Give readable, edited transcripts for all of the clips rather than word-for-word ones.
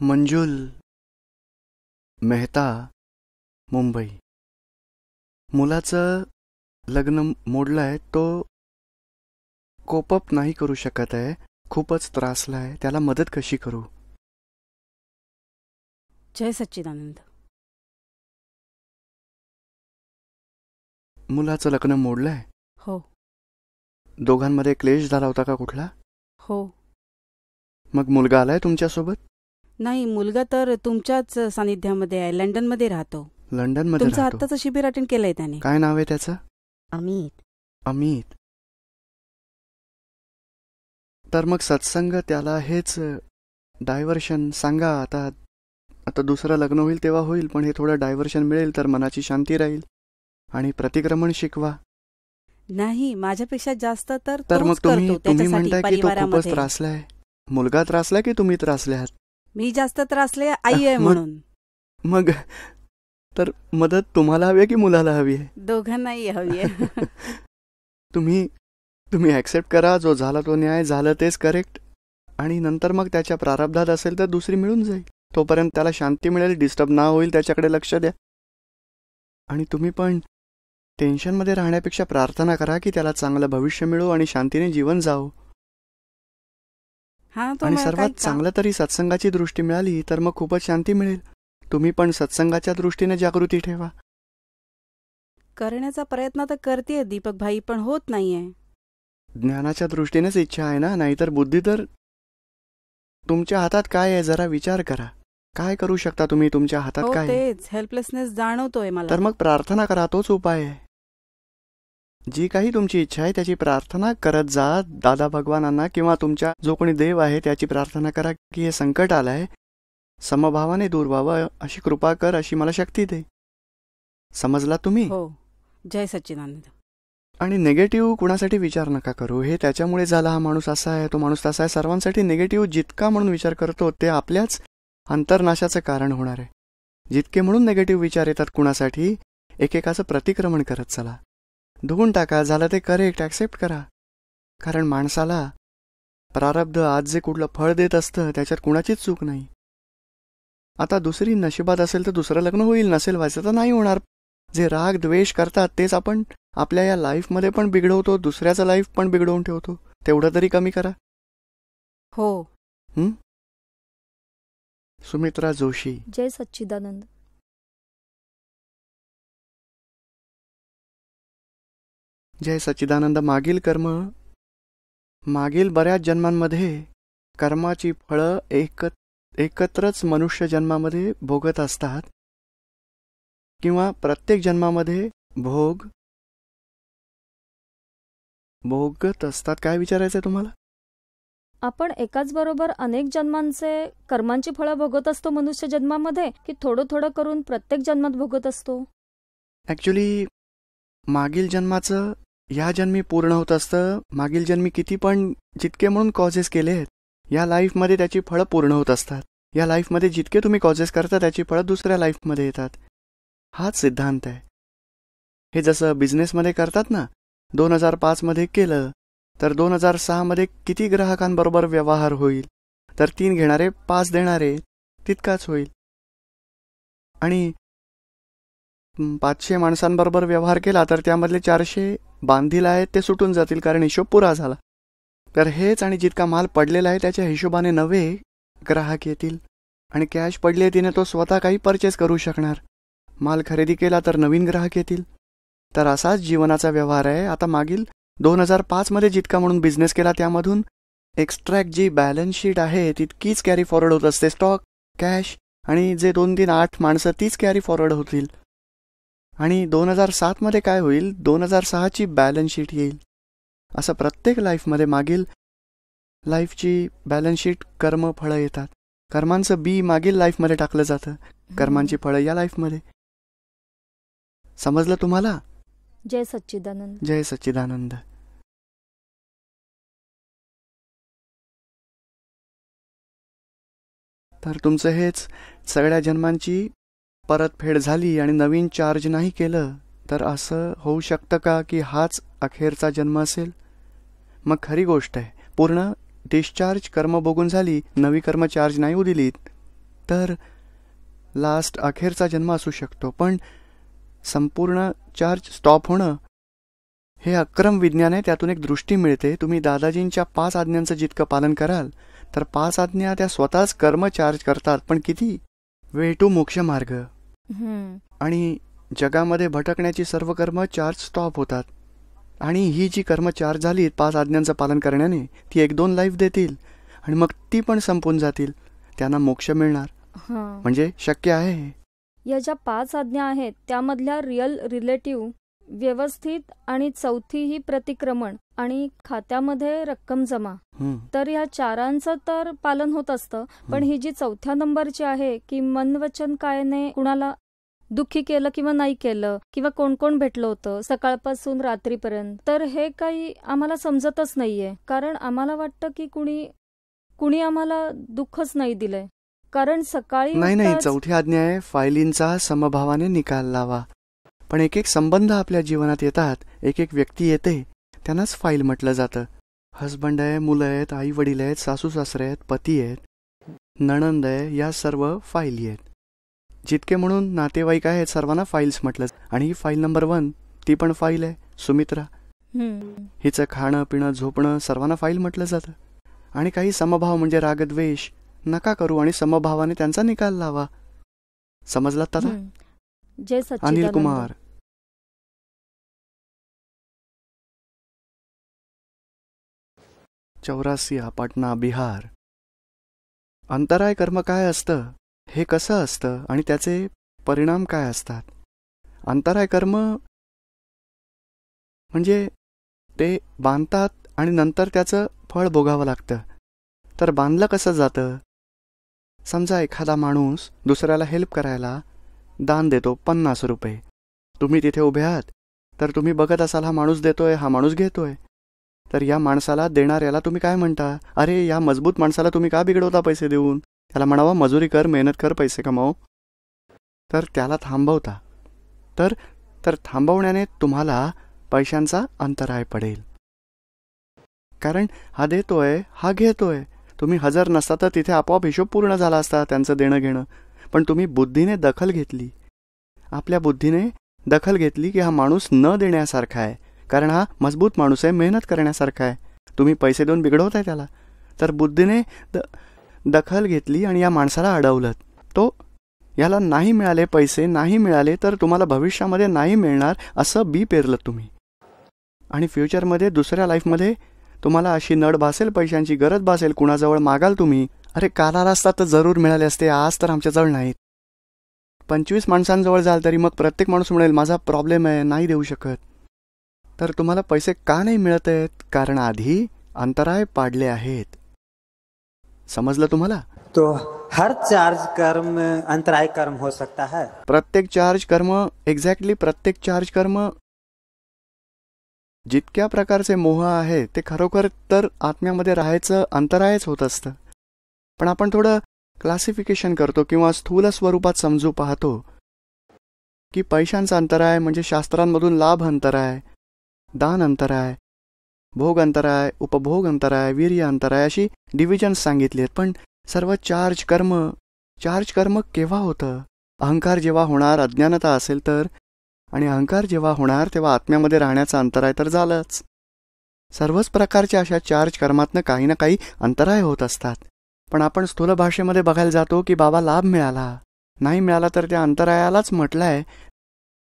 मंजुल मेहता, मुंबई. मुलाचं लग्न मोडलंय. तो कोपअप नाही करू शकत आहे. खूपच त्रासलाय. त्याला मदत कशी करू? जय सच्चिदानंद. मुलाचं लग्न मोडलंय. हो दोघांमध्ये क्लेश झाला होता का कुठला? हो. मग मुलगा आलाय तुमच्यासोबत? नाही, मुलगा तर तुमच्याच सानिध्यामध्ये आहे. लंडनमध्ये राहतो. लंडनमध्ये तुमचं राहतो. आत्ताचं शिबिर अटेंड केलंय त्याने. काय नाव आहे त्याचं? अमित. अमित. तर मग सत्संग त्याला हेच डायव्हर्शन सांगा. आता दुसरं लग्न होईल तेव्हा होईल, पण हे थोडं डायव्हर्शन मिळेल तर मनाची शांती राहील. आणि प्रतिक्रमण शिकवा. नाही, माझ्यापेक्षा जास्त तर मग तोच तुम्ही करतो तुम्ही त्याच्यासाठी म्हणताय की तो खूपच परिवारामध्ये. त्रासलाय. मुलगा त्रासलाय की तुम्ही त्रासले आहात? मी जास्त त्रासले आई आहे मग- म्हणून. मग तर मदत तुम्हाला हवी आहे की मुलाला हवी आहे? दोघांनाही हवी आहे. तुम्ही ऍक्सेप्ट करा. जो झाला तो न्याय, झालं तेच करेक्ट. आणि नंतर मग त्याच्या प्रारब्धात असेल तर दुसरी मिळून जाईल. तोपर्यंत त्याला शांती मिळेल, डिस्टर्ब ना होईल, त्याच्याकडे लक्ष द्या. आणि तुम्ही पण टेन्शनमध्ये राहण्यापेक्षा प्रार्थना करा की त्याला चांगलं भविष्य मिळो आणि शांतीने जीवन जावो. हा, तो आणि मला सर्वात काही चांगलं तरी सत्संगाची दृष्टी मिळाली तर मग खूपच शांती मिळेल. तुम्ही पण सत्संगाच्या दृष्टीने जागृती ठेवा. करण्याचा प्रयत्न तर करतेय दीपक भाई, पण होत नाहीये. ज्ञानाच्या दृष्टीनेच इच्छा आहे ना, नाहीतर बुद्धी तर तुमच्या हातात काय आहे जरा विचार करा. काय करू शकता तुम्ही? तुमच्या हातात हो, काय आहे? तेच हेल्पलेसनेस जाणवतोय मला. तर मग प्रार्थना करा, तोच उपाय आहे. जी काही तुमची इच्छा आहे त्याची प्रार्थना करत जा दादा भगवानांना, किंवा तुमच्या जो कोणी देव आहे त्याची प्रार्थना करा की हे संकट आलंय, समभावाने दूर व्हावं, अशी कृपा कर, अशी मला शक्ती दे. समजला तुम्ही? हो. जय सच्चिदानंद. आणि निगेटिव्ह कुणासाठी विचार नका करू. हे त्याच्यामुळे झाला, हा माणूस असा आहे, तो माणूस तसा आहे. सर्वांसाठी निगेटिव्ह जितका म्हणून विचार करतो ते आपल्याच अंतर्नाशाचं कारण होणार आहे. जितके म्हणून निगेटिव्ह विचार येतात कुणासाठी, एकेकाचं प्रतिक्रमण करत चला. धुवून टाका. झालं ते करेक्ट, ॲक्सेप्ट करा. कारण माणसाला प्रारब्ध आज जे कुठलं फळ देत असतं त्याच्यात कुणाचीच चूक नाही. आता दुसरी नशिबात असेल तर दुसरं लग्न होईल, नसेल व्हायचं तर नाही होणार. जे राग द्वेष करतात तेच आपण आपल्या या लाईफमध्ये पण बिघडवतो, दुसऱ्याचं लाईफ पण बिघडवून ठेवतो. तेवढं तरी कमी करा. हो. सुमित्रा जोशी. जय सच्चिदानंद. जय सच्चिदानंद. मागील कर्म, मागील बऱ्याच जन्मांमध्ये कर्माची फळं एकत्रच मनुष्य जन्मामध्ये भोगत असतात, किंवा प्रत्येक जन्मामध्ये भोगत असतात. काय विचारायचंय तुम्हाला? आपण एकाच बरोबर अनेक जन्मांचे कर्मांची फळं भोगत असतो मनुष्य जन्मामध्ये, की थोडं थोडं करून प्रत्येक जन्मात भोगत असतो? ॲक्च्युली मागील जन्माचं ह्या जन्मी पूर्ण होत असतं. मागील जन्मी किती पण जितके म्हणून कॉजेस केले आहेत, या लाईफमध्ये त्याची फळं पूर्ण होत असतात. या लाईफमध्ये जितके तुम्ही कॉजेस करता त्याची फळं दुसऱ्या लाईफमध्ये येतात. हाच सिद्धांत आहे. हे जसं बिझनेसमध्ये करतात ना, 2005 मध्ये केलं तर 2006 मध्ये किती ग्राहकांबरोबर व्यवहार होईल, तर 3 घेणारे 5 देणारे तितकाच होईल. आणि 500 माणसांबरोबर व्यवहार केला तर त्यामधले 400 बांधील आहेत ते सुटून जातील, कारण हिशोब पुरा झाला. तर हेच, आणि जितका माल पडलेला आहे त्याच्या हिशोबाने नवे ग्राहक येतील. आणि कॅश पडली तिने तो स्वतः काही परचेस करू शकणार. माल खरेदी केला तर नवीन ग्राहक येतील. तर असाच जीवनाचा व्यवहार आहे. आता मागील 2005 मध्ये जितका म्हणून बिझनेस केला त्यामधून एक्स्ट्रॅक्ट जी बॅलन्स शीट आहे तितकीच कॅरी फॉरवर्ड होत असते. स्टॉक, कॅश आणि जे 2, 3, 8 माणसं तीच कॅरी फॉरवर्ड होतील. आणि 2007 मध्ये काय होईल, 2006 ची बॅलन्स शीट येईल. असं प्रत्येक लाईफमध्ये मागील लाईफची बॅलन्स शीट, कर्म, फळं येतात. कर्मांचं बी मागील लाईफमध्ये टाकलं जातं, कर्मांची फळं या लाईफमध्ये. समजलं तुम्हाला? जय सच्चिदानंद. जय सच्चिदानंद. तर तुमचं हेच सगळ्या जन्मांची परतफेड झाली आणि नवीन चार्ज नाही केलं तर असं होऊ शकतं का की हाच अखेरचा जन्म असेल? मग खरी गोष्ट आहे, पूर्ण डिस्चार्ज कर्म बघून झाली, नवी कर्म चार्ज नाही दिलीत तर लास्ट अखेरचा जन्म असू शकतो. पण संपूर्ण चार्ज स्टॉप होणं हे अक्रम विज्ञान आहे. त्यातून एक दृष्टी मिळते. तुम्ही दादाजींच्या 5 आज्ञांचं जितकं पालन कराल तर 5 आज्ञा त्या स्वतःच कर्म चार्ज करतात. पण किती? वे टू मोक्ष मार्ग. आणि जगामध्ये भटकण्याची सर्व कर्म चार्ज स्टॉप होतात. आणि ही जी कर्म चार्ज झाली 5 आज्ञांचं पालन करण्याने ती 1-2 लाईफ देतील आणि मग ती पण संपून जातील. त्यांना मोक्ष मिळणार. म्हणजे शक्य आहे हे. या ज्या 5 आज्ञा आहेत त्यामधल्या रिअल रिलेटिव्ह, व्यवस्थित आणि चौथी ही प्रतिक्रमण आणि खात्यामध्ये रक्कम जमा, तर ह्या 4 तर पालन होत असतं. पण ही जी 4थ्या नंबरची आहे की मन वचन कायाने कुणाला दुःखी केलं किंवा नाही केलं, किंवा कोण कोण भेटलं होतं सकाळपासून रात्रीपर्यंत, तर हे काही आम्हाला समजतच नाहीये. कारण आम्हाला वाटतं की कुणी आम्हाला दुःखच नाही दिलंय. कारण सकाळी नाही, चौथी आज्ञा आहे फायलींचा समभावाने निकाल लावा. पण एक एक संबंध आपल्या जीवनात येतात, एक एक व्यक्ती येते, त्यांनाच फाईल म्हटलं जातं. हसबंड आहे, मुलं आहेत, आई वडील आहेत, सासू सासरे आहेत, पती आहेत, नणंद आहे, या सर्व फाईली आहेत. जितके म्हणून नातेवाईक आहेत सर्वांना फाईल्स म्हटलं. आणि ही फाईल नंबर 1 ती पण फाईल आहे, सुमित्रा. हिचं खाणं पिणं झोपणं सर्वांना फाईल म्हटलं जातं. आणि काही समभाव म्हणजे रागद्वेष नका करू आणि समभावाने त्यांचा निकाल लावा. समजलात दादा? जय सच्चिदानंद. अनिल कुमार. चौरासिया, पाटणा, बिहार. अंतराय कर्म काय असतं, हे कसं असतं आणि त्याचे परिणाम काय असतात? अंतराय कर्म म्हणजे ते बांधतात आणि नंतर त्याचं फळ भोगावं लागतं. तर बांधलं कसं जातं? समजा एखादा माणूस दुसऱ्याला हेल्प करायला दान देतो 50 रुपये. तुम्ही तिथे उभे आहात तर तुम्ही बघत असाल हा माणूस देतोय, हा माणूस घेतोय. तर या माणसाला देणाऱ्याला तुम्ही काय म्हणता? अरे या मजबूत माणसाला तुम्ही का बिघडवता पैसे देऊन? त्याला म्हणावं मजुरी कर, मेहनत कर, पैसे कमाव. तर त्याला थांबवता. तर थांबवण्याने तुम्हाला पैशांचा अंतराय पडेल. कारण हा देतोय, हा घेतोय. तुम्ही हजर नसता तर तिथे आपोआप हिशोब पूर्ण झाला असता त्यांचं देणं घेणं. पण तुम्ही बुद्धीने दखल घेतली. आपल्या बुद्धीने दखल घेतली की हा माणूस न देण्यासारखा आहे, कारण हा मजबूत माणूस आहे, मेहनत करण्यासारखा आहे. तुम्ही पैसे देऊन बिघडवताय त्याला. तर बुद्धीने दखल घेतली आणि या माणसाला अडवलं. तो याला नाही मिळाले, पैसे नाही मिळाले तर तुम्हाला भविष्यामध्ये नाही मिळणार असं बी पेरलं तुम्ही. आणि फ्युचरमध्ये दुसऱ्या लाईफमध्ये तुम्हाला अशी नड भासेल, पैशांची गरज भासेल, कुणाजवळ मागाल तुम्ही. अरे काल आला असता तर जरूर मिळाले असते, आज तर आमच्याजवळ नाहीत. 25 माणसांजवळ जाल तरी मग प्रत्येक माणूस म्हणेल माझा प्रॉब्लेम आहे, नाही देऊ शकत. तर तुम्हाला पैसे का नाही मिळत आहेत? कारण आधी अंतराय पाडले आहेत. समजलं तुम्हाला? तो हर चार्ज कर्म अंतराय कर्म हो सकता है. प्रत्येक चार्ज कर्म, एक्झॅक्टली प्रत्येक चार्ज कर्म. जितक्या प्रकारचे मोह आहे ते खरोखर तर आत्म्यामध्ये राहायचं अंतरायच होत असतं. पण आपण थोडं क्लासिफिकेशन करतो किंवा स्थूल स्वरूपात समजू पाहतो की पैशांचा अंतराय म्हणजे शास्त्रांमधून लाभ अंतराय, दान अंतराय, भोग अंतराय, उपभोग अंतराय, वीर्य अंतराय अशी डिव्हिजन्स सांगितली आहेत. पण सर्व चार्ज कर्म केव्हा होतं? अहंकार जेव्हा होणार, अज्ञानता असेल तर. आणि अहंकार जेव्हा होणार तेव्हा आत्म्यामध्ये राहण्याचा अंतराय तर झालंच. सर्वच प्रकारच्या अशा चार्ज कर्मातनं काही ना काही अंतराय होत असतात. पण आपण स्थूल भाषेमध्ये बघायला जातो की बाबा लाभ मिळाला, नाही मिळाला तर त्या अंतरायालाच म्हटलंय.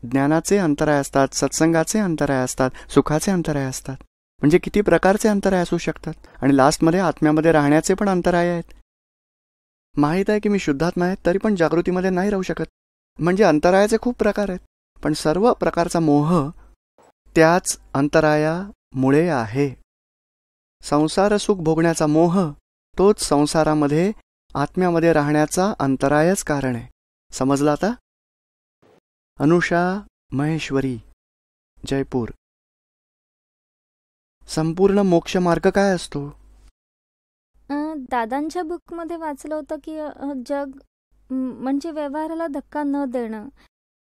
ज्ञानाचे अंतराय असतात, सत्संगाचे अंतराय असतात, सुखाचे अंतराय असतात. म्हणजे किती प्रकारचे अंतराय असू शकतात. आणि लास्टमध्ये आत्म्यामध्ये राहण्याचे पण अंतराय आहेत. माहीत आहे की मी शुद्धात्मा आहे तरी पण जागृतीमध्ये नाही राहू शकत. म्हणजे अंतरायाचे खूप प्रकार आहेत. पण सर्व प्रकारचा मोह त्याच अंतरायामुळे आहे. संसार सुख भोगण्याचा मोह तोच संसारामध्ये आत्म्यामध्ये राहण्याचा अंतरायच कारण आहे. समजलं आता? अनुषा महेश्वरी, जयपूर. संपूर्ण मोक्ष मार्ग काय असतो? दादांच्या बुकमध्ये वाचलं होतं की जग म्हणजे व्यवहाराला धक्का न देणं,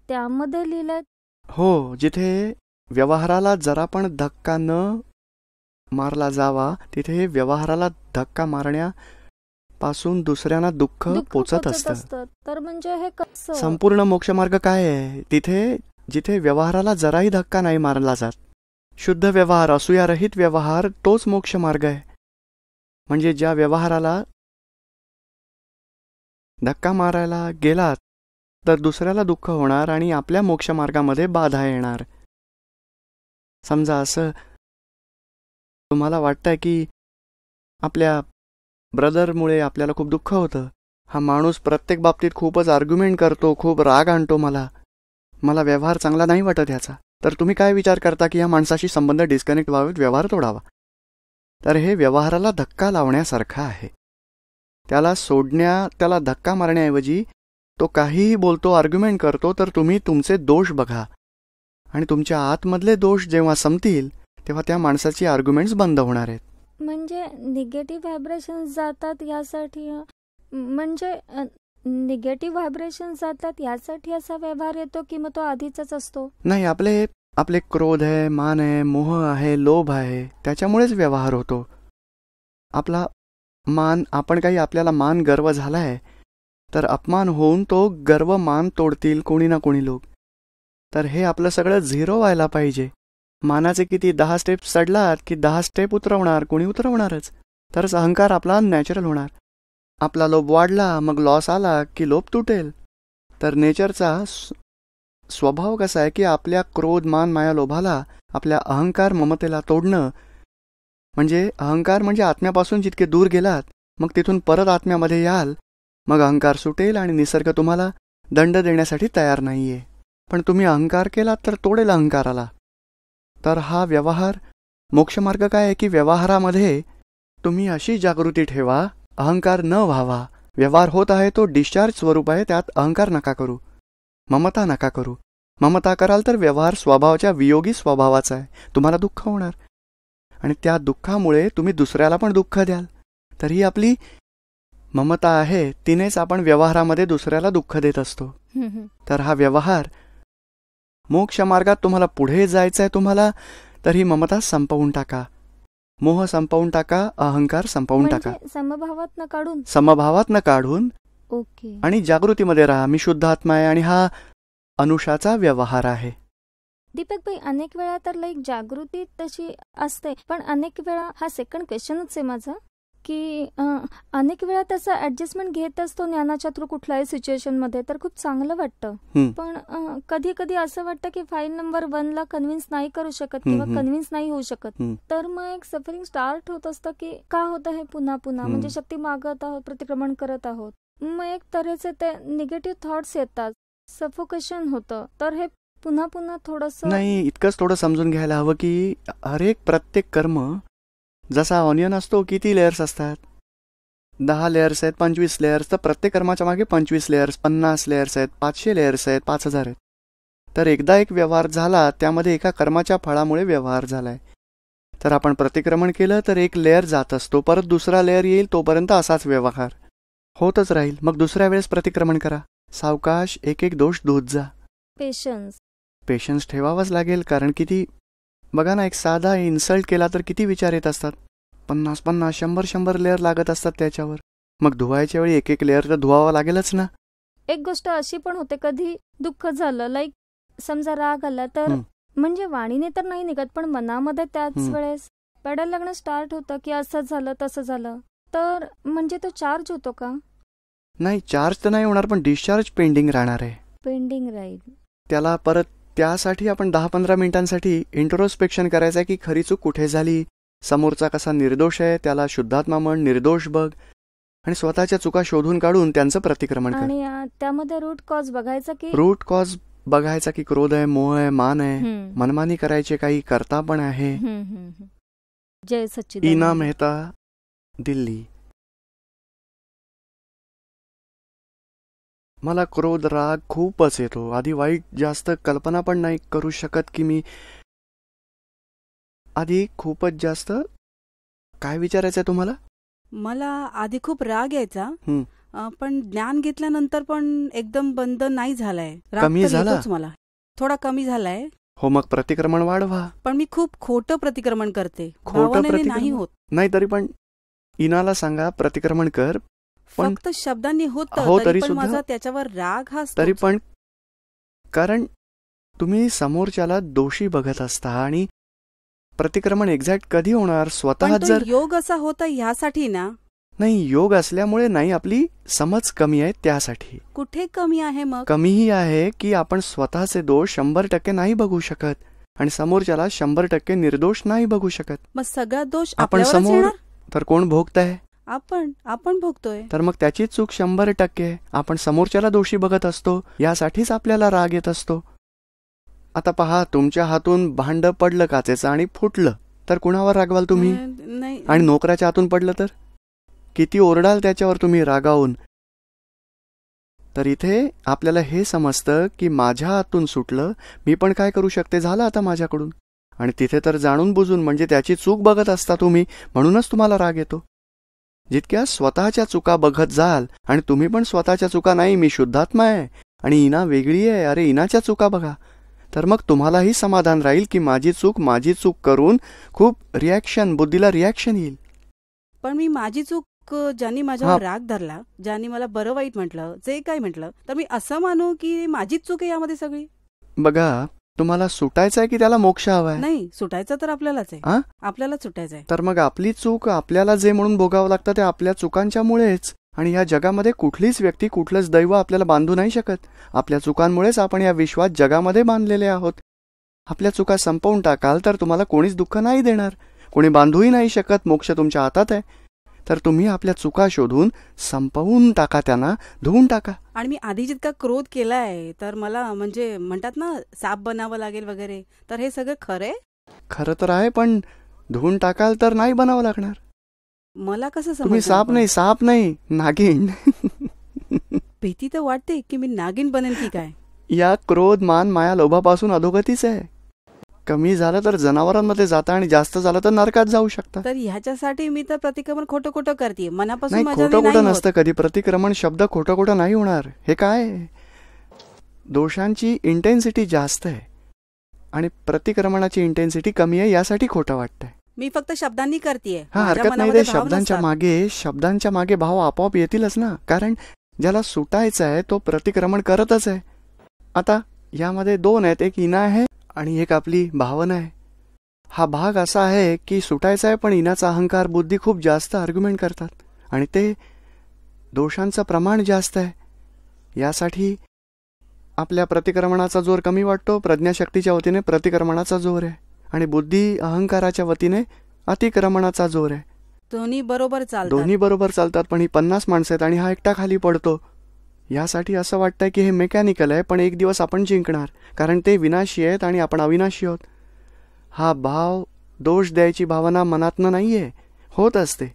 त्यामध्ये लिहिलंय. हो, जिथे व्यवहाराला जरा पण धक्का न मारला जावा तिथे व्यवहाराला धक्का मारण्या पासून दुसऱ्यांना दुःख दुःख पोचत असतं. असतं. तर म्हणजे हे कसं? संपूर्ण मोक्षमार्ग काय आहे? जिथे व्यवहाराला जराही धक्का नाही मारला जात, शुद्ध व्यवहार, असूयारहित व्यवहार, तोच मोक्षमार्ग आहे. म्हणजे ज्या व्यवहाराला धक्का मारायला गेलात तर दुसऱ्याला दुःख होणार आणि आपल्या मोक्षमार्गामध्ये बाधा येणार. समजा असं तुम्हाला वाटतंय की आपल्या ब्रदरमुळे आपल्याला खूप दुःख होतं. हा माणूस प्रत्येक बाबतीत खूपच आर्ग्युमेंट करतो, खूप राग आणतो, मला व्यवहार चांगला नाही वाटत ह्याचा. तर तुम्ही काय विचार करता की या माणसाशी संबंध डिस्कनेक्ट व्हावेत, व्यवहार तोडावा. तर हे व्यवहाराला धक्का लावण्यासारखं आहे. त्याला धक्का मारण्याऐवजी तो काहीही बोलतो, आर्ग्युमेंट करतो, तर तुम्ही तुमचे दोष बघा आणि तुमच्या आतमधले दोष जेव्हा संपतील तेव्हा त्या माणसाची आर्ग्युमेंट्स बंद होणार आहेत. म्हणजे निगेटिव्ह व्हायब्रेशन जातात यासाठी, म्हणजे निगेटिव्ह व्हायब्रेशन जातात यासाठी असा व्यवहार येतो की मग तो आधीचाच असतो? नाही, आपले क्रोध आहे, मान आहे, मोह आहे, लोभ आहे, त्याच्यामुळेच व्यवहार होतो. आपला मान, आपल्याला मान गर्व झालाय तर अपमान होऊन तो गर्व मान तोडतील कोणी ना कोणी लोक. तर हे आपलं सगळं झिरो व्हायला पाहिजे. मानाचे किती 10 स्टेप चढलात की 10 स्टेप उतरवणार, कोणी उतरवणारच. तरच अहंकार आपला नॅचरल होणार. आपला लोभ वाढला, मग लॉस आला की लोभ तुटेल. तर नेचरचा स्वभाव कसा आहे की आपल्या क्रोध, मान, माया, लोभाला, आपल्या अहंकार, ममतेला तोडणं. म्हणजे अहंकार म्हणजे आत्म्यापासून जितके दूर गेलात मग तिथून परत आत्म्यामध्ये याल, मग अहंकार सुटेल आणि निसर्ग तुम्हाला दंड देण्यासाठी तयार नाहीये. पण तुम्ही अहंकार केलात तर तोडेल अहंकाराला. तर हा व्यवहार, मोक्षमार्ग काय आहे की व्यवहारामध्ये तुम्ही अशी जागृती ठेवा, अहंकार न व्हावा. व्यवहार होत आहे तो डिस्चार्ज स्वरूप आहे, त्यात अहंकार नका करू, ममता नका करू. ममता कराल तर व्यवहार स्वभावाच्या वियोगी स्वभावाचा आहे, तुम्हाला दुःख होणार आणि त्या दुःखामुळे तुम्ही दुसऱ्याला पण दुःख द्याल. तर ही आपली ममता आहे, तिनेच आपण व्यवहारामध्ये दुसऱ्याला दुःख देत असतो. तर हा व्यवहार, मोक्षमार्गात तुम्हाला पुढे जायचं आहे तुम्हाला, तर ही ममता संपवून टाका, मोह संपवून टाका, अहंकार संपवून टाका. समभावात न काढून ओके. आणि जागृतीमध्ये राहा. मी शुद्ध आत्मा आहे आणि हा अनुषाचा व्यवहार आहे. दीपक भाई, अनेक वेळा तर जागृती तशी असते, पण अनेक वेळा, हा सेकंड क्वेश्चनच आहे माझा, की अनेक वेळा त्याचा ऍडजस्टमेंट घेत असतो ज्ञानाच्या थ्रू कुठल्याही सिच्युएशन मध्ये, तर खूप चांगलं वाटतं. पण कधी कधी असं वाटतं की फाईल नंबर 1 ला कन्व्हिन्स नाही करू शकत किंवा कन्व्हिन्स नाही होऊ शकत. तर मग एक सफरिंग स्टार्ट होत असतं की का होतं हे पुन्हा पुन्हा, म्हणजे शक्ती मागत आहोत, प्रतिक्रमण करत आहोत, मग एक तऱ्हेचे ते निगेटिव्ह थॉट्स येतात, सफोकेशन होतं. तर हे पुन्हा पुन्हा थोडंसं नाही, इतकंच थोडं समजून घ्यायला हवं की प्रत्येक कर्म जसा ऑनियन असतो, किती लेयर्स असतात? 10 लेयर्स आहेत, 25 लेयर्स. तर प्रत्येक कर्माच्या मागे 25 लेयर्स, 50 लेयर्स आहेत, 500 लेयर्स आहेत, 5000 आहेत. तर एकदा एक व्यवहार झाला, त्यामध्ये एका कर्माच्या फळामुळे व्यवहार झालाय. तर आपण प्रतिक्रमण केलं तर एक लेयर जात असतो, परत दुसरा लेयर येईल, तोपर्यंत असाच व्यवहार होतच राहील. मग दुसऱ्या वेळेस प्रतिक्रमण करा, सावकाश एक एक दोष धुत जा. पेशन्स ठेवावाच लागेल. कारण किती, बघा ना, एक साधा इन्सल्ट केला तर किती विचार येत असतात, 50-50, 100-100 लेअर लागत असतात त्याच्यावर. मग धुवायच्या वेळी एक एक लेअर तर धुवावा लागेलच ना. एक गोष्ट अशी पण होते, कधी दुःख झालं, समजा राग आला, तर म्हणजे वाणीने तर नाही निघत, पण मनामध्ये त्याच वेळेस पडायला लागणं स्टार्ट होतं की असं झालं तसं झालं. तर म्हणजे तो चार्ज होतो का? नाही, चार्ज तर नाही होणार, पण डिस्चार्ज पेंडिंग राहणार आहे. पेंडिंग राहील. त्याला परत त्यासाठी आपण 10-15 मिनिटांसाठी इंट्रोस्पेक्शन करायचं आहे की खरी चूक कुठे झाली, समोरचा कसा निर्दोष आहे, त्याला शुद्धात्मा म्हण, निर्दोष बघ आणि स्वतःच्या चुका शोधून काढून त्यांचं प्रतिक्रमण कर. आणि त्यामध्ये रूट कॉज बघायचा की क्रोध आहे, मोह आहे, मान आहे, मनमानी करायचे, काही करता पण आहे. जय सच्चिदानंद. इना मेहता, दिल्ली. मला क्रोध, राग खूपच येतो. आधी वाईट जास्त कल्पना पण नाही करू शकत की मी आधी खूपच जास्त. काय विचारायचंय तुम्हाला? मला आधी खूप राग यायचा, पण ज्ञान घेतल्यानंतर पण एकदम बंद नाही झालाय. कमी झाला मला, थोडा कमी झालाय. हो, मग प्रतिक्रमण वाढवा. पण मी खूप खोटं प्रतिक्रमण करते, खोटं प्रतिक्रमण नाही होत. नाही, तरी पण इनाला सांगा प्रतिक्रमण कर, फक्त शब्दांनी होतं, हो, तरी तरी पण सुद्धा- माझा त्याच्यावर राग हा तरी असतोच. पण कारण तुम्ही समोरच्याला दोषी बघत असता आणि प्रतिक्रमण एक्झॅक्ट कधी होणार? पण स्वतः तो जर योग असा होता ह्यासाठी ना. नाही, योग असल्यामुळे नाही, आपली समज कमी आहे त्यासाठी. कुठे कमी आहे मग? कमीही आहे की आपण स्वतःचे दोष 100% नाही बघू शकत आणि समोरच्याला 100% निर्दोष नाही बघू शकत. मग सगळा दोष आपण आपल्यावरच समोर येणार. तर कोण भोगतंय? आपण भोगतोय. तर मग त्याची चूक 100% आहे. आपण समोरच्याला दोषी बघत असतो, यासाठीच आपल्याला राग येत असतो. आता पहा, तुमच्या हातून भांड पडलं काचेचं आणि फुटलं तर कुणावर रागवाल तुम्ही? नाही. आणि नोकराच्या हातून पडलं तर किती ओरडाल त्याच्यावर तुम्ही रागावून. तर इथे आपल्याला हे समजतं की माझ्या हातून सुटलं, मी पण काय करू शकते, झालं आता माझ्याकडून. आणि तिथे तर जाणून बुजून म्हणजे त्याची चूक बघत असता तुम्ही, म्हणूनच तुम्हाला राग येतो. जितक्या स्वतःच्या चुका बघत जाल आणि तुम्ही पण स्वतःच्या चुका, नाही मी शुद्धात्मा आहे आणि इना वेगळी आहे, अरे इनाच्या चुका बघा, तर मग तुम्हालाही समाधान राहील की माझी चूक करून खूप रिॲक्शन, बुद्धीला रिॲक्शन येईल. पण मी माझी चूक, ज्यांनी माझ्यावर राग धरला, ज्यांनी मला बरं वाईट म्हटलं, जे काय म्हटलं, तर मी असं मानू की माझीच चूक आहे यामध्ये सगळी? बघा, तुम्हाला सुटायचं आहे की त्याला मोक्ष हवाय? नाही, सुटायचं तर आपल्यालाच आहे. आपल्यालाच सुटायचं आहे. तर मग आपली चूक आपल्याला जे म्हणून भोगावं लागतं ते आपल्या चुकांच्यामुळेच. आणि या जगामध्ये कुठलीच व्यक्ती, कुठलंच दैव आपल्याला बांधू नाही शकत. आपल्या चुकांमुळेच आपण या विश्वात जगामध्ये बांधलेले आहोत. आपल्या चुका संपवून टाकाल तर तुम्हाला कोणीच दुःख नाही देणार, कोणी बांधूही नाही शकत. मोक्ष तुमच्या हातात आहे. तर तुम्ही आपल्या चुका शोधून संपवून टाका, त्यांना धुवून टाका. आणि मी आधी जितका क्रोध केलाय तर मला म्हणजे म्हणतात ना साप बनावं लागेल वगैरे, तर हे सगळं खरंय? खरं तर आहे, पण धुवून टाकाल तर नाही बनावं लागणार. मला कसं तुम्ही समजणार? साप नाही नागिन. भीती तर वाटते की मी नागिन बनेन की काय. या क्रोध, मान, माया, लोभापासून अधोगतीच आहे. कमी झालं तर जनावरांमध्ये जाता आणि जास्त झालं तर नरकात जाऊ शकता. तर ह्याच्यासाठी मी तर प्रतिक्रमण खोटं खोटं करते मनापासून. नाही, खोटं खोटं नसतं कधी. प्रतिक्रमण शब्द खोटं खोटं नाही होणार. हे काय, दोषांची इंटेन्सिटी जास्त आहे आणि प्रतिक्रमणाची इंटेन्सिटी कमी आहे, यासाठी खोटं वाटतंय. मी फक्त शब्दांनी करतेय. हा, हरकत नाही. ते शब्दांच्या मागे भाव आपोआप येतीलच ना, कारण ज्याला सुटायचं आहे तो प्रतिक्रमण करतच आहे. आता यामध्ये दोन आहेत, एक इना आहे आणि एक आपली भावना आहे. हा भाग असा आहे की सुटायचा आहे, पण इनाचा अहंकार, बुद्धी खूप जास्त आर्ग्युमेंट करतात आणि ते दोषांचं प्रमाण जास्त आहे. यासाठी आपल्या प्रतिक्रमणाचा जोर कमी वाटतो. प्रज्ञाशक्तीच्या वतीने प्रतिक्रमणाचा जोर आहे आणि बुद्धी अहंकाराच्या वतीने अतिक्रमणाचा जोर आहे. दोन्ही बरोबर चालतात. पण ही 50 माणसं आहेत आणि हा एकटा खाली पडतो. यासाठी असं वाटतंय की हे मेकॅनिकल आहे, पण एक दिवस आपण जिंकणार, कारण ते विनाशी आहेत आणि आपण अविनाशी आहोत. हा भाव, दोष द्यायची भावना मनातनं नाहीये, होत असते.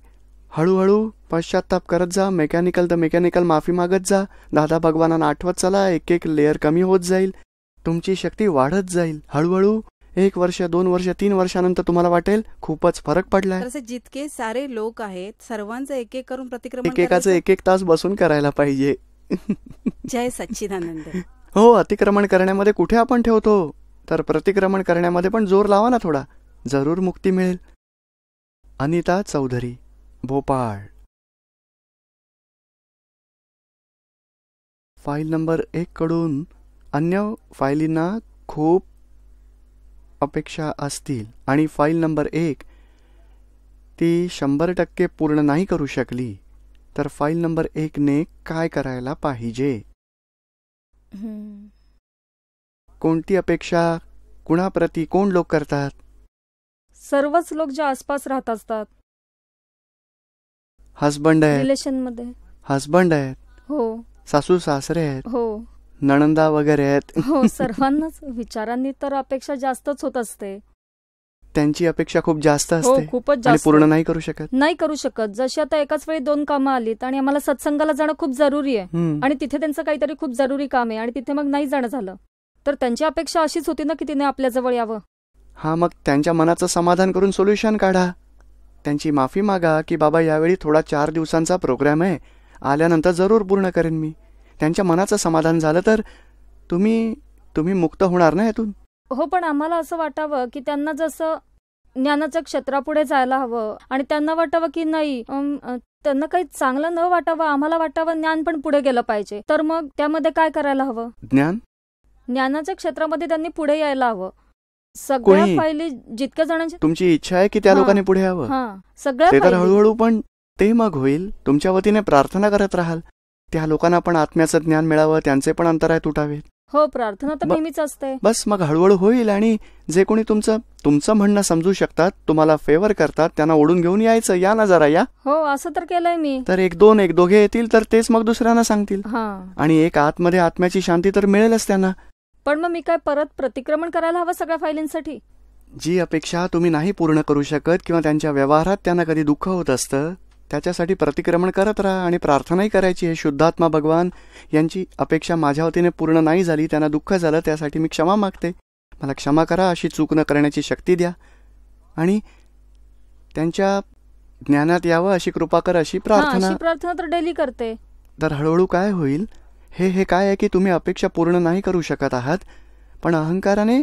हळूहळू पश्चात्ताप करत जा. मेकॅनिकल माफी मागत जा. दादा भगवानांना आठवत चला. एक लेअर कमी होत जाईल, तुमची शक्ती वाढत जाईल. हळूहळू 1 वर्ष, 2 वर्ष, 3 वर्षानंतर तुम्हाला वाटेल खूपच फरक पडलाय. जितके सारे लोक आहेत सर्वांचं एक एक करून प्रतिक्रमण, एकेकाचं 1-1 तास बसून करायला पाहिजे. जय सच्चिदानंद. हो, अतिक्रमण करण्यामध्ये कुठे आपण ठेवतो, तर प्रतिक्रमण करण्यामध्ये पण जोर लावा ना थोडा, जरूर मुक्ती मिळेल. अनिता चौधरी, भोपाळ. फाईल नंबर 1 कडून अन्य फायलींना खूप अपेक्षा असतील आणि फाईल नंबर 1 ती 100% पूर्ण नाही करू शकली, तर फाईल नंबर 1 ने काय करायला पाहिजे? कोणती अपेक्षा कुणाप्रती कोण लोक करतात? सर्वच लोक जे आसपास राहत असतात. हसबंड आहे, रिलेशन मध्ये हसबंड आहेत, हो, सासू सासरे आहेत, हो, नणंदा वगैरे आहेत. हो, सर्वांनाच विचारांनी तर अपेक्षा जास्तच होत असते. त्यांची अपेक्षा खूप जास्त हो, असते खूपच आणि जास्त. पूर्ण नाही करू शकत. जशी आता एकाच वेळी 2 कामं आलीत आणि आम्हाला सत्संगाला जाणं खूप जरुरी आहे आणि तिथे त्यांचं काहीतरी खूप जरुरी काम आहे आणि तिथे मग नाही जाणं झालं, तर त्यांची अपेक्षा अशीच होती ना की तिने आपल्याजवळ यावं. हा, मग त्यांच्या मनाचं समाधान करून सोल्युशन काढा. त्यांची माफी मागा की बाबा यावेळी थोडा 4 दिवसांचा प्रोग्राम आहे, आल्यानंतर जरूर पूर्ण करेन मी. त्यांच्या मनाचं समाधान झालं तर तुम्ही मुक्त होणार ना यातून. हो, पण आम्हाला असं वाटावं की त्यांना जसं ज्ञानाच्या क्षेत्रापुढे जायला हवं आणि त्यांना वाटावं की नाही त्यांना काही चांगलं न वाटावं, आम्हाला वाटावं ज्ञान पण पुढे गेलं पाहिजे. तर मग त्यामध्ये काय करायला हवं? ज्ञानाच्या क्षेत्रामध्ये त्यांनी पुढे यायला हवं. सगळ्या फायली जितक्या जणांची तुमची इच्छा आहे की त्या लोकांनी पुढे यावं, सगळ्या ते तर हळूहळू पण ते मग होईल. तुमच्या वतीने प्रार्थना करत राहाल त्या लोकांना पण आत्म्याचं ज्ञान मिळावं, त्यांचे पण अंतराय तुटावेत. हो, प्रार्थना तर नेहमीच असते. बस मग हळूहळू होईल. आणि जे कोणी तुमचं म्हणणं समजू शकतात, तुम्हाला फेवर करतात, त्यांना ओढून घेऊन यायचं. या ना जरा या. हो, असं तर केलंय मी. तर एक दोघे येतील तर तेच मग दुसऱ्यांना सांगतील आणि एक आतमध्ये आत्म्याची शांती तर मिळेलच त्यांना. पण मग मी काय परत प्रतिक्रमण करायला हवं सगळ्या फायलींसाठी? जी अपेक्षा तुम्ही नाही पूर्ण करू शकत किंवा त्यांच्या व्यवहारात त्यांना कधी दुःख होत असतं, त्याच्यासाठी प्रतिक्रमण करत राहा आणि प्रार्थनाही करायची आहे. शुद्धात्मा भगवान यांची अपेक्षा माझ्या वतीने पूर्ण नाही झाली, त्यांना दुःख झालं, त्यासाठी मी क्षमा मागते. मला क्षमा करा, अशी चूक न करण्याची शक्ती द्या आणि त्यांच्या ज्ञानात यावं अशी कृपा कर, अशी प्रार्थना तर डेली करते. तर हळूहळू काय होईल, हे काय आहे की तुम्ही अपेक्षा पूर्ण नाही करू शकत आहात, पण अहंकाराने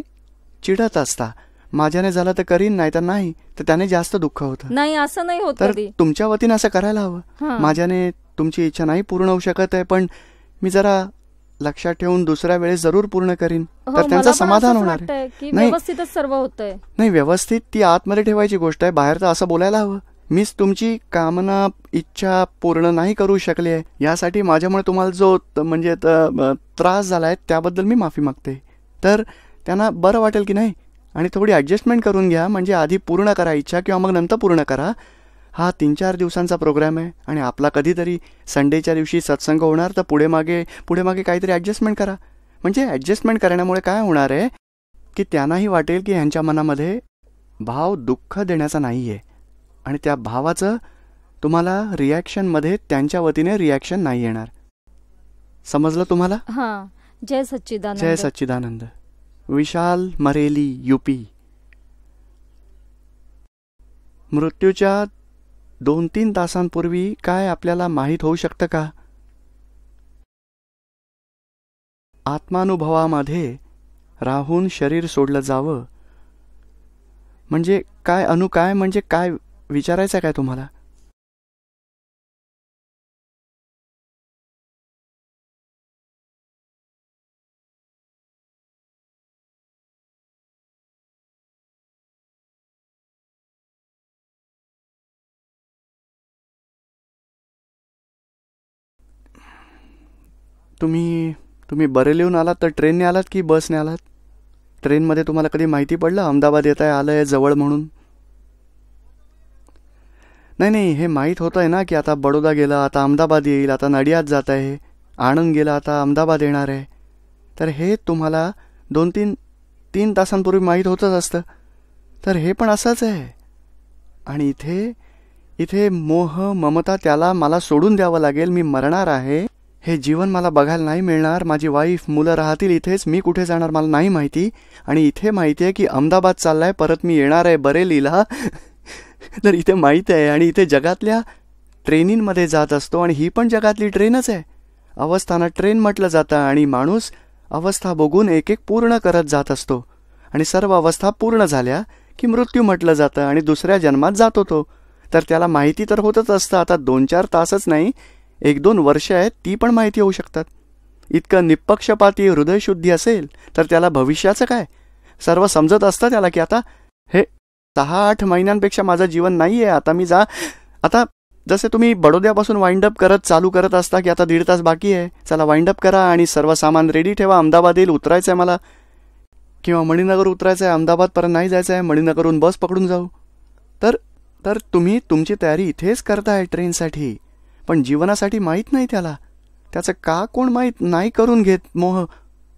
चिडत असता. माझ्याने झालं तर करीन, नाही तर नाही, तर त्याने जास्त दुःख होतं. नाही, असं नाही होत. तर तुमच्या वतीने असं करायला हवं. माझ्याने तुमची इच्छा नाही पूर्ण होऊ शकत आहे, पण मी जरा लक्षात ठेवून दुसऱ्या वेळेस जरूर पूर्ण करीन, तर त्यांचं समाधान होणार आहे. व्यवस्थितच सर्व होतंय. नाही, व्यवस्थित ती आतमध्ये ठेवायची गोष्ट आहे, बाहेर तर असं बोलायला हवं. मीच तुमची कामना इच्छा पूर्ण नाही करू शकले आहे, यासाठी माझ्यामुळे तुम्हाला जो म्हणजे त्रास झालाय त्याबद्दल मी माफी मागते. तर त्यांना बरं वाटेल की नाही, आणि थोडी ॲडजस्टमेंट करून घ्या. म्हणजे आधी पूर्ण करा इच्छा किंवा मग नंतर पूर्ण करा. हा 3-4 दिवसांचा प्रोग्राम आहे आणि आपला कधीतरी संडेच्या दिवशी सत्संग होणार, तर पुढे मागे काहीतरी ॲडजस्टमेंट करा. म्हणजे ॲडजस्टमेंट करण्यामुळे काय होणार आहे की त्यांनाही वाटेल की ह्यांच्या मनामध्ये भाव दुःख देण्याचा नाही आहे आणि त्या भावाचं तुम्हाला रिॲक्शनमध्ये त्यांच्या वतीने रिॲक्शन नाही येणार. समजलं तुम्हाला? जय सच्चिदानंद. जय सच्चिदानंद. विशाल मरेली, यूपी. मृत्यूच्या 2-3 तासांपूर्वी काय आपल्याला माहीत होऊ शकतं का? आत्मानुभवामध्ये राहून शरीर सोडलं जावं म्हणजे काय? काय म्हणजे काय विचारायचं काय तुम्हाला? तुम्ही बरेलीहून आलात तर ट्रेनने आलात की बसने आलात? ट्रेनमध्ये तुम्हाला कधी माहिती पडलं अहमदाबाद येत आहे, आलं आहे जवळ म्हणून? नाही, हे माहीत होतं आहे ना की आता बडोदा गेलं, आता अहमदाबाद येईल, आता नडियाद जात आहे, आणंद गेला, आता अहमदाबाद येणार आहे. तर हे तुम्हाला 2-3 तासांपूर्वी माहीत होतच असतं. तर हे पण असंच आहे. आणि इथे मोह ममता, त्याला मला सोडून द्यावं लागेल, मी मरणार आहे, हे जीवन मला बघायला नाही मिळणार, माझी वाईफ मुलं राहतील इथेच, मी कुठे जाणार मला नाही माहिती. आणि इथे माहिती आहे की अहमदाबाद चाललाय, परत मी येणार आहे बरेलीला. तर इथे माहीत आहे आणि इथे जगातल्या ट्रेनींमध्ये जात असतो आणि ही पण जगातली ट्रेनच आहे. अवस्थांना ट्रेन म्हटलं जातं आणि माणूस अवस्था बघून एक पूर्ण करत जात असतो आणि सर्व अवस्था पूर्ण झाल्या की मृत्यू म्हटलं जातं आणि दुसऱ्या जन्मात जात होतो. तर त्याला माहिती तर होतच असतं. आता 2-4 तासच नाही, 1-2 वर्ष आहेत, ती पण माहिती होऊ शकतात. इतकं निपक्षपाती हृदयशुद्धी असेल तर त्याला भविष्याचं काय सर्व समजत असतं त्याला की आता हे 6-8 महिन्यांपेक्षा माझं जीवन नाही आहे, आता मी आता जसे तुम्ही बडोद्यापासून वाइंडअप करत चालू करत असता की आता 1.5 तास बाकी आहे, चला वाइंडअप करा आणि सर्व सामान रेडी ठेवा, अहमदाबाद येईल, उतरायचं आहे मला, किंवा मणीनगर उतरायचं आहे, अहमदाबादपर्यंत नाही जायचं आहे, मणीनगरहून बस पकडून जाऊ. तर तुम्ही तुमची तयारी इथेच करताय ट्रेनसाठी, पण जीवनासाठी माहीत नाही त्याला. त्याचं का कोण माहीत नाही करून घेत. मोह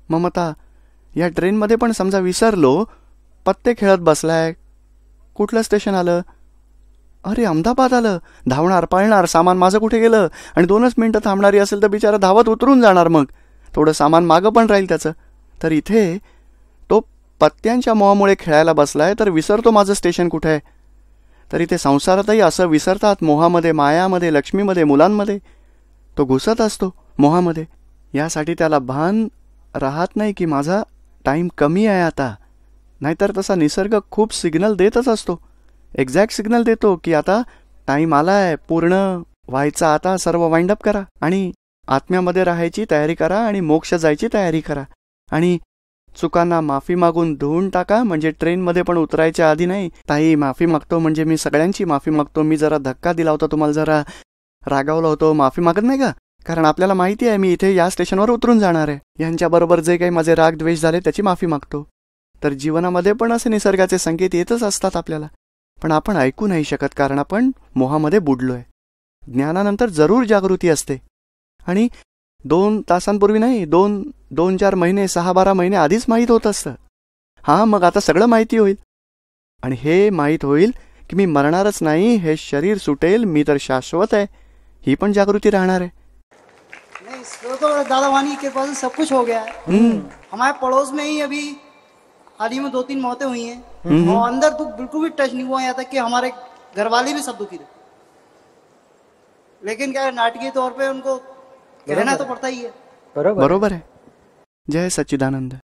ममता या ट्रेनमध्ये पण समजा विसरलो, पत्ते खेळत बसलाय, कुठलं स्टेशन आलं, अरे अहमदाबाद आलं, धावणार पळणार, सामान माझं कुठे गेलं, आणि 2च मिनिटं थांबणारी असेल तर बिचारा धावत उतरून जाणार, मग थोडं सामान मागं पण राहील त्याचं. तर इथे तो पत्त्यांच्या मोहामुळे खेळायला बसलाय, तर विसरतो माझं स्टेशन कुठे आहे. तर इथे संसारातही असं विसरतात, मोहामध्ये, मायामध्ये, लक्ष्मीमध्ये, मुलांमध्ये तो घुसत असतो मोहामध्ये. यासाठी त्याला भान राहत नाही की माझा टाईम कमी आहे, आता नाहीतर तसा निसर्ग खूप सिग्नल देतच असतो, एक्झॅक्ट सिग्नल देतो की आता टाईम आलाय, पूर्ण व्हायचा, आता सर्व वाइंड अप करा आणि आत्म्यामध्ये राहायची तयारी करा आणि मोक्ष जायची तयारी करा आणि चुकांना माफी मागून धुवून टाका. म्हणजे ट्रेनमध्ये पण उतरायच्या आधी नाही, ताई माफी मागतो म्हणजे मी सगळ्यांची माफी मागतो, मी जरा धक्का दिला होता, तुम्हाला जरा रागावला होतो, माफी मागत नाही का? कारण आपल्याला माहिती आहे मी इथे या स्टेशनवर उतरून जाणार आहे, यांच्याबरोबर जे काही माझे राग द्वेष झाले त्याची माफी मागतो. तर जीवनामध्ये पण असे निसर्गाचे संकेत येतच असतात आपल्याला, पण आपण ऐकू नाही शकत कारण आपण मोहामध्ये बुडलोय. ज्ञानानंतर जरूर जागृती असते आणि 2 तासांपूर्वी नाही, 2-4 महिने, 6-12 महिने आधीच माहीत होत असतं. हां, मग आता सगळं माहिती होईल आणि हे माहीत होईल की मी मरणारच नाही, हे शरीर सुटेल, मी तर शाश्वत आहे, ही पण जागृती राहणार आहे. नहीं, इसको तो दादा वानी के पास सब कुछ हो गया है. हमारे पड़ोस में ही अभी हाल ही में 2-3 मौतें हुई हैं और अंदर दुख बिल्कुल भी टच नहीं हुआ, यहाँ तक कि हमारे घर वाले भी सब दुखी थे. लेकिन क्या है, नाटकीय तौर पे उनको कहना तो पड़ता ही है. बरोबर आहे. जय सच्चिदानंद.